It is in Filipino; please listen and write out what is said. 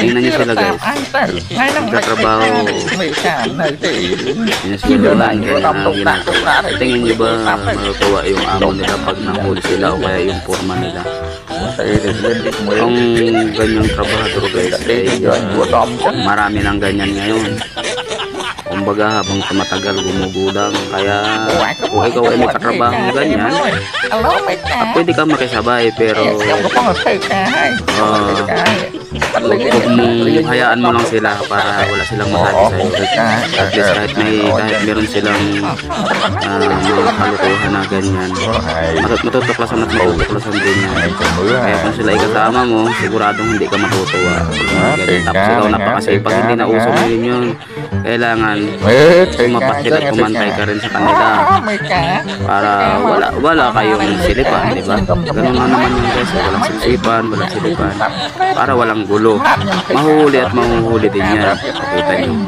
Tingnan nyo sila guys. Nagtatrabaho. Sinasigawan kaya ginagawa. Tingnan nyo ba matutuwa yung amo nila pag nahuli sila o kaya yung forma nila. Ang ganyang trabahador guys ay marami ng ganyan ngayon. Kumbaga habang tumatagal gumugulang, kaya kung ikaw ay may katrabaho ganyan, pwede ka makisabay pero huwag mong hayaan mo lang sila para wala silang masabi sa'yo. At least kahit meron silang mga kalukuhan na ganyan, matutuklasan at matutuklasan din yan. Kaya kung sila ay kasama mo, siguradong hindi ka matutuwa. Tapos ikaw napakasipag, hindi na uso ngayon yun. Kailangan sumapatid at kumantay ka rin sa kanila para wala kayong silipan, di ba? Ganun nga naman yung guys, walang silipan, walang silipan, para walang gulo. Mahuhuli at mahuhuli din yan. Kita nyo.